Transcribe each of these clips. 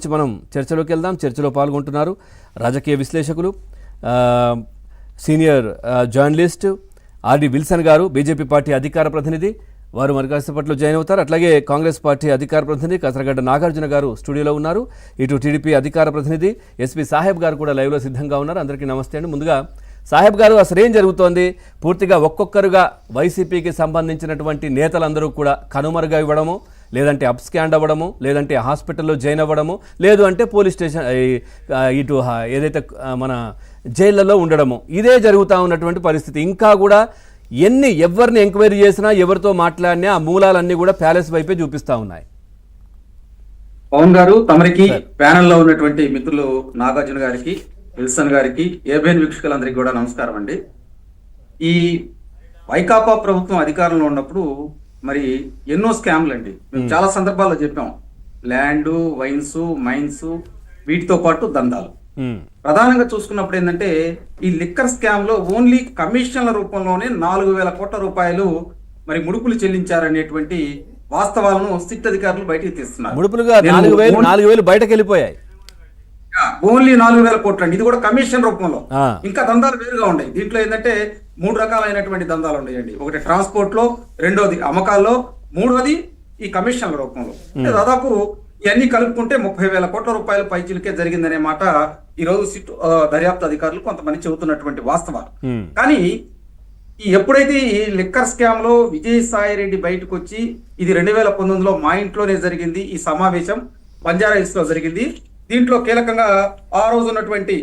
మనం చర్చలోకి వెళ్దాం. చర్చలో పాల్గొంటున్నారు రాజకీయ విశ్లేషకులు, సీనియర్ జర్నలిస్ట్ ఆర్డి విల్సన్ గారు, బీజేపీ పార్టీ అధికార ప్రతినిధి. వారు మరి కాసేపట్లో జాయిన్ అవుతారు. అట్లాగే కాంగ్రెస్ పార్టీ అధికార ప్రతినిధి కసరగడ్డ నాగార్జున గారు స్టూడియోలో ఉన్నారు. ఇటు టీడీపీ అధికార ప్రతినిధి ఎస్పీ సాహెబ్ గారు కూడా లైవ్లో సిద్ధంగా ఉన్నారు. అందరికీ నమస్తే అండి. ముందుగా సాహెబ్ గారు, అసలు ఏం జరుగుతోంది? పూర్తిగా ఒక్కొక్కరుగా వైసీపీకి సంబంధించినటువంటి నేతలందరూ కూడా కనుమరుగా ఇవ్వడము, లేదంటే అప్స్కాండ్ అవ్వడము, లేదంటే హాస్పిటల్లో జాయిన్ అవ్వడము, లేదు అంటే పోలీస్ స్టేషన్ ఇటు ఏదైతే మన జైళ్లలో ఉండడము, ఇదే జరుగుతూ ఉన్నటువంటి పరిస్థితి. ఇంకా కూడా ఎవరిని ఎంక్వైరీ చేసినా, ఎవరితో మాట్లాడినా ఆ మూలాలన్నీ కూడా ప్యాలెస్ వైపే చూపిస్తా ఉన్నాయి. పవన్ గారు, తమరికి ప్యానెల్లో ఉన్నటువంటి మిత్రులు నాగార్జున గారికి, విల్సన్ గారికి, ఏబిఎన్ వీక్షకులందరికీ కూడా నమస్కారం అండి. ఈ వైకాపా ప్రభుత్వం అధికారంలో ఉన్నప్పుడు మరి ఎన్నో స్కామ్లు అండి. మేము చాలా సందర్భాల్లో చెప్పాం. ల్యాండ్, వైన్స్, మైన్స్, వీటితో పాటు దందాలు. ప్రధానంగా చూసుకున్నప్పుడు ఏంటంటే ఈ లిక్కర్ స్కామ్ లో ఓన్లీ కమిషన్ల రూపంలోనే 4,000 కోట్ల రూపాయలు మరి ముడుపులు చెల్లించారనేటువంటి వాస్తవాలను సిట్ అధికారులు బయటకు తీస్తున్నారు. ముడుపులుగా 4,000 బయటకు వెళ్ళిపోయాయి. ఓన్లీ 4,000 కోట్లు అండి. ఇది కూడా కమిషన్ రూపంలో. ఇంకా దందాలు వేరుగా ఉన్నాయి. దీంట్లో ఏంటంటే 3 రకాలైనటువంటి దందాలు ఉన్నాయండి. ఒకటి ట్రాన్స్పోర్ట్ లో, రెండోది అమ్మకాల్లో, మూడోది ఈ కమిషన్ల రూపంలో. అంటే దాదాపు ఇవన్నీ కలుపుకుంటే 30,000 కోట్ల రూపాయల పైచిలకే జరిగిందనే మాట ఈ రోజు సిట్ దర్యాప్తు అధికారులు కొంతమంది చెబుతున్నటువంటి వాస్తవాలు. కానీ ఎప్పుడైతే ఈ లిక్కర్ స్కామ్ లో విజయసాయి రెడ్డి బయటకు వచ్చి ఇది 2019లో మా ఇంట్లోనే జరిగింది, ఈ సమావేశం బంజారా హిల్స్ లో జరిగింది, దీంట్లో కీలకంగా ఆ రోజు ఉన్నటువంటి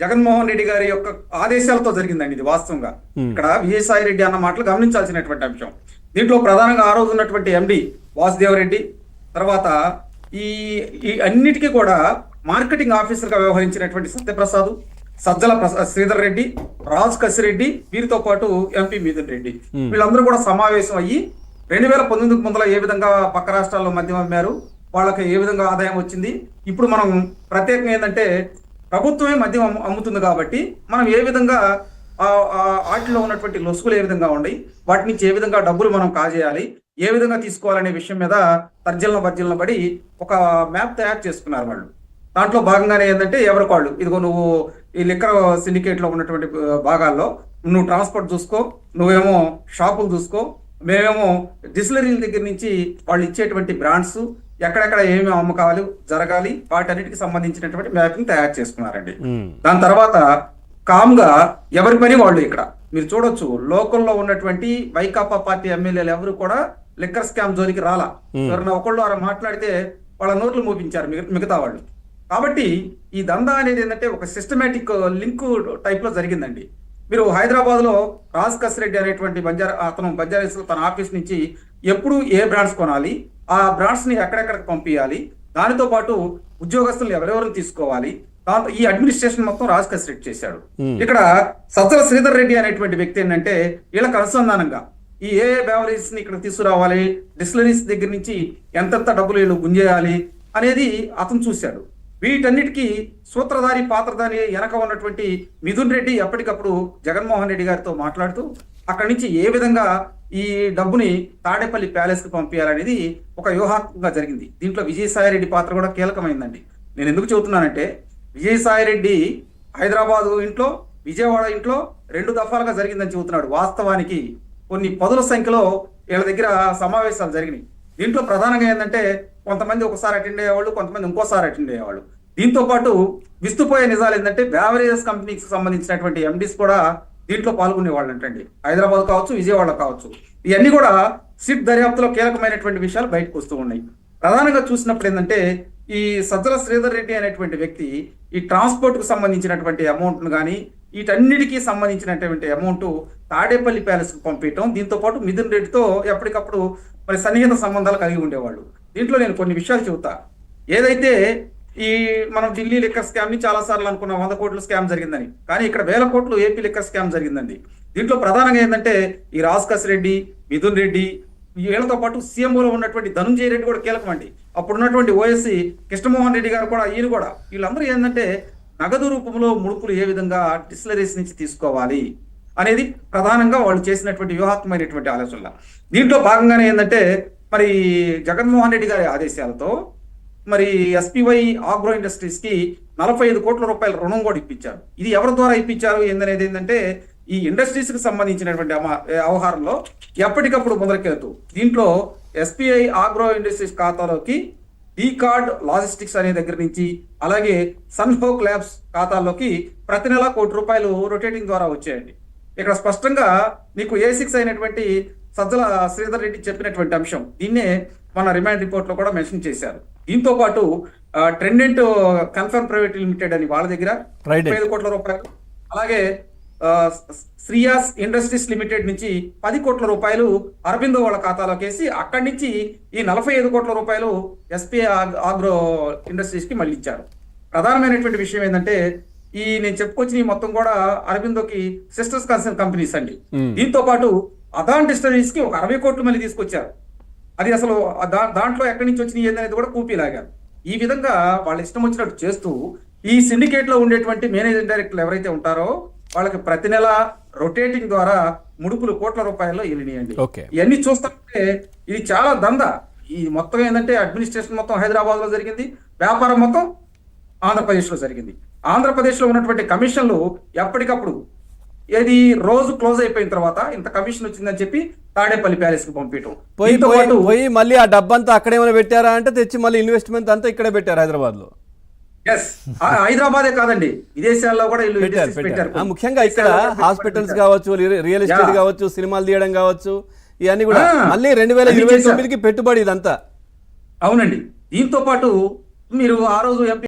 జగన్మోహన్ రెడ్డి గారి యొక్క ఆదేశాలతో జరిగిందండి ఇది వాస్తవంగా. ఇక్కడ విజయసాయి రెడ్డి అన్న మాటలు గమనించాల్సినటువంటి అంశం. దీంట్లో ప్రధానంగా ఆ రోజు ఉన్నటువంటి ఎండి వాసుదేవరెడ్డి, తర్వాత ఈ అన్నిటికీ కూడా మార్కెటింగ్ ఆఫీసర్ గా వ్యవహరించినటువంటి సత్యప్రసాద్, సజ్జల శ్రీధర్ రెడ్డి, రాజ్ కసిరెడ్డి, వీరితో పాటు ఎంపీ మిథున్ రెడ్డి, వీళ్ళందరూ కూడా సమావేశం అయ్యి 2019 ముందర ఏ విధంగా పక్క రాష్ట్రాల్లో మద్యం అమ్మారు, వాళ్ళకి ఏ విధంగా ఆదాయం వచ్చింది, ఇప్పుడు మనం ప్రత్యేకంగా ఏంటంటే ప్రభుత్వమే మద్యం అమ్ముతుంది కాబట్టి మనం ఏ విధంగా వాటిలో ఉన్నటువంటి లొసుగులు ఏ విధంగా ఉన్నాయి, వాటి నుంచి ఏ విధంగా డబ్బులు మనం కాజేయాలి, ఏ విధంగా తీసుకోవాలనే విషయం మీద తర్జన పడి ఒక మ్యాప్ తయారు చేసుకున్నారు వాళ్ళు. దాంట్లో భాగంగానే ఏంటంటే ఎవరికి వాళ్ళు, ఇదిగో నువ్వు ఈ లిక్కర్ సిండికేట్ లో ఉన్నటువంటి భాగాల్లో నువ్వు ట్రాన్స్పోర్ట్ చూసుకో, నువ్వేమో షాపులు చూసుకో, మేమేమో డిస్టిలరీల దగ్గర నుంచి వాళ్ళు ఇచ్చేటువంటి బ్రాండ్స్ ఎక్కడెక్కడ ఏమేమి అమ్మకాలు జరగాలి వాటన్నిటికి సంబంధించినటువంటి మ్యాపింగ్ తయారు చేసుకున్నారండి. దాని తర్వాత కామ్గా ఎవరి పని వాళ్ళు ఇక్కడ మీరు చూడొచ్చు, లోకల్లో ఉన్నటువంటి వైకాపా పార్టీ ఎమ్మెల్యేలు ఎవరు కూడా లిక్కర్ స్కామ్ జోలికి రాలా. ఎవరైనా ఒకళ్ళు అలా మాట్లాడితే వాళ్ళ నోట్లు మూపించారు మిగతా వాళ్ళు. కాబట్టి ఈ దందా అనేది ఏంటంటే ఒక సిస్టమేటిక్ లింక్ టైప్ లో జరిగిందండి. మీరు హైదరాబాద్ లో రాజ్ కసిరెడ్డి అనేటువంటి అతను బంజారాస్ తన ఆఫీస్ నుంచి ఎప్పుడు ఏ బ్రాండ్స్ కొనాలి, ఆ బ్రాండ్స్ ని ఎక్కడెక్కడికి పంపించాలి, దానితో పాటు ఉద్యోగస్తులు ఎవరెవరిని తీసుకోవాలి, దాంతో ఈ అడ్మినిస్ట్రేషన్ మొత్తం రాజ్ కసిరెడ్డి చేశాడు. ఇక్కడ సజ్జల శ్రీధర్ రెడ్డి అనేటువంటి వ్యక్తి ఏంటంటే వీళ్ళకి అనుసంధానంగా ఈ ఏ బెవరేజెస్ ని ఇక్కడ తీసుకురావాలి, డిస్టిలరీస్ దగ్గర నుంచి ఎంతెంత డబ్బులు వీళ్ళు గుంజేయాలి అనేది అతను చూశాడు. వీటన్నిటికీ సూత్రధారి పాత్రధారి వెనక ఉన్నటువంటి మిథున్ రెడ్డి ఎప్పటికప్పుడు జగన్మోహన్ రెడ్డి గారితో మాట్లాడుతూ అక్కడి నుంచి ఏ విధంగా ఈ డబ్బుని తాడేపల్లి ప్యాలెస్ కు పంపించాలనేది ఒక వ్యూహాత్మకంగా జరిగింది. దీంట్లో విజయసాయి రెడ్డి పాత్ర కూడా కీలకమైందండి. నేను ఎందుకు చెబుతున్నానంటే విజయసాయి రెడ్డి హైదరాబాద్ ఇంట్లో, విజయవాడ ఇంట్లో 2 దఫాలుగా జరిగిందని చెబుతున్నాడు. వాస్తవానికి కొన్ని పదుల సంఖ్యలో వీళ్ళ దగ్గర సమావేశాలు జరిగినాయి. దీంట్లో ప్రధానంగా ఏంటంటే కొంతమంది ఒకసారి అటెండ్ అయ్యేవాళ్ళు, కొంతమంది ఇంకోసారి అటెండ్ అయ్యేవాళ్ళు. దీంతో పాటు విస్తుపోయే నిజాలు ఏంటంటే బెవరేజెస్ కంపెనీకి సంబంధించినటువంటి ఎండీస్ కూడా దీంట్లో పాల్గొనేవాళ్ళు అంటండి. హైదరాబాద్ కావచ్చు, విజయవాడ కావచ్చు. ఇవన్నీ కూడా సిట్ దర్యాప్తులో కీలకమైనటువంటి విషయాలు బయటకు వస్తూ ఉన్నాయి. ప్రధానంగా చూసినప్పుడు ఏంటంటే ఈ సజ్జల శ్రీధర్ రెడ్డి అనేటువంటి వ్యక్తి ఈ ట్రాన్స్పోర్ట్ కు సంబంధించినటువంటి అమౌంట్ ను కానీ వీటన్నిటికీ సంబంధించినటువంటి అమౌంట్ తాడేపల్లి ప్యాలెస్ కు పంపించడం, దీంతో పాటు మిథున్ రెడ్డితో ఎప్పటికప్పుడు మరి సన్నిహిత సంబంధాలు కలిగి ఉండేవాళ్ళు. దీంట్లో నేను కొన్ని విషయాలు చెబుతా. ఏదైతే ఈ మనం ఢిల్లీ లిక్కర్ స్కామ్ ని చాలా సార్లు అనుకున్న 100 కోట్ల స్కామ్ జరిగిందని, కానీ ఇక్కడ 1000 కోట్లు ఏపీ లిక్కర్ స్కామ్ జరిగిందండి. దీంట్లో ప్రధానంగా ఏంటంటే ఈ రాజ్ కసిరెడ్డి, మిథున్ రెడ్డి, వీళ్ళతో పాటు సీఎంఓలో ఉన్నటువంటి ధనుంజయ రెడ్డి కూడా కీలకం అండి. అప్పుడు ఉన్నటువంటి ఓఎస్సీ కృష్ణమోహన్ రెడ్డి గారు కూడా, ఈయన కూడా, వీళ్ళందరూ ఏంటంటే నగదు రూపంలో ముడుపులు ఏ విధంగా డిస్టిలరీస్ నుంచి తీసుకోవాలి అనేది ప్రధానంగా వాళ్ళు చేసినటువంటి వ్యూహాత్మకమైనటువంటి ఆలోచనలు. దీంట్లో భాగంగానే ఏంటంటే మరి జగన్మోహన్ రెడ్డి గారి ఆదేశాలతో మరి ఎస్పీవై ఆగ్రో ఇండస్ట్రీస్ కి 45 కోట్ల రూపాయల రుణం కూడా ఇప్పించారు. ఇది ఎవరి ద్వారా ఇప్పించారు ఏందనేది ఏంటంటే ఈ ఇండస్ట్రీస్ కి సంబంధించినటువంటి వ్యవహారంలో ఎప్పటికప్పుడు ముందరకెళ్తూ దీంట్లో ఎస్బీఐ ఆగ్రో ఇండస్ట్రీస్ ఖాతాలోకి డీ కార్డ్ లాజిస్టిక్స్ అనే దగ్గర నుంచి అలాగే సన్హోక్ ల్యాబ్స్ ఖాతాల్లోకి ప్రతి నెల 1 కోటి రూపాయలు రొటేటింగ్ ద్వారా వచ్చాయండి. ఇక్కడ స్పష్టంగా నీకు A6 అయినటువంటి సజ్జల శ్రీధర్ రెడ్డి చెప్పినటువంటి అంశం దీన్నే మన రిమాండ్ రిపోర్ట్ లో కూడా మెన్షన్ చేశారు. దీంతో పాటు ట్రెండెంట్ కన్ఫర్మ్ ప్రైవేట్ లిమిటెడ్ అని వాళ్ళ దగ్గర 35 కోట్ల రూపాయలు, అలాగే శ్రీయాస్ ఇండస్ట్రీస్ లిమిటెడ్ నుంచి 10 కోట్ల రూపాయలు అరబిందో వాళ్ళ ఖాతాలోకి వేసి అక్కడి నుంచి ఈ 45 కోట్ల రూపాయలు ఎస్పీఐ ఆగ్రో ఇండస్ట్రీస్ కి మళ్ళీ ఇచ్చారు. ప్రధానమైనటువంటి విషయం ఏంటంటే ఈ నేను చెప్పుకొచ్చిన ఈ మొత్తం కూడా అరబిందోకి సిస్టర్స్ కన్సర్న్ కంపెనీస్ అండి. దీంతో పాటు అదాన్ డిస్టరీస్ కి ఒక 60 కోట్లు మళ్ళీ తీసుకొచ్చారు. అది అసలు దాంట్లో ఎక్కడి నుంచి వచ్చినాయి ఏందనేది కూడా కూపీలాగారు. ఈ విధంగా వాళ్ళ ఇష్టం వచ్చినట్టు చేస్తూ ఈ సిండికేట్ లో ఉండేటువంటి మేనేజింగ్ డైరెక్టర్లు ఎవరైతే ఉంటారో వాళ్ళకి ప్రతి నెల రొటేటింగ్ ద్వారా ముడుపులు కోట్ల రూపాయల్లో వెళ్ళినాయండి. ఇవన్నీ చూస్తుంటే ఇది చాలా దందా. ఈ మొత్తం ఏంటంటే అడ్మినిస్ట్రేషన్ మొత్తం హైదరాబాద్ లో జరిగింది, వ్యాపారం మొత్తం ఆంధ్రప్రదేశ్ లో జరిగింది. ఆంధ్రప్రదేశ్ లో ఉన్నటువంటి కమిషన్లు ఎప్పటికప్పుడు ఏది రోజు క్లోజ్ అయిపోయిన తర్వాత ఇంత కమిషన్ వచ్చిందని చెప్పి తాడేపల్లి ప్యాలెస్ కి పంపించడం, పోయి మళ్ళీ ఆ డబ్బంతా అక్కడేమైనా పెట్టారా అంటే తెచ్చి మళ్ళీ ఇన్వెస్ట్మెంట్ అంతా ఇక్కడే పెట్టారు హైదరాబాద్ లో. హైదరాబాదే కాదండి విదేశాల్లో కూడా పెట్టారు. ముఖ్యంగా ఇక్కడ హాస్పిటల్స్ కావచ్చు, రియల్ ఎస్టేట్ కావచ్చు, సినిమాలు తీయడం కావచ్చు, ఇవన్నీ కూడా మళ్ళీ 2029కి పెట్టుబడి ఇదంతా. అవునండి. దీంతో పాటు మీరు ఆ రోజు ఎంపీ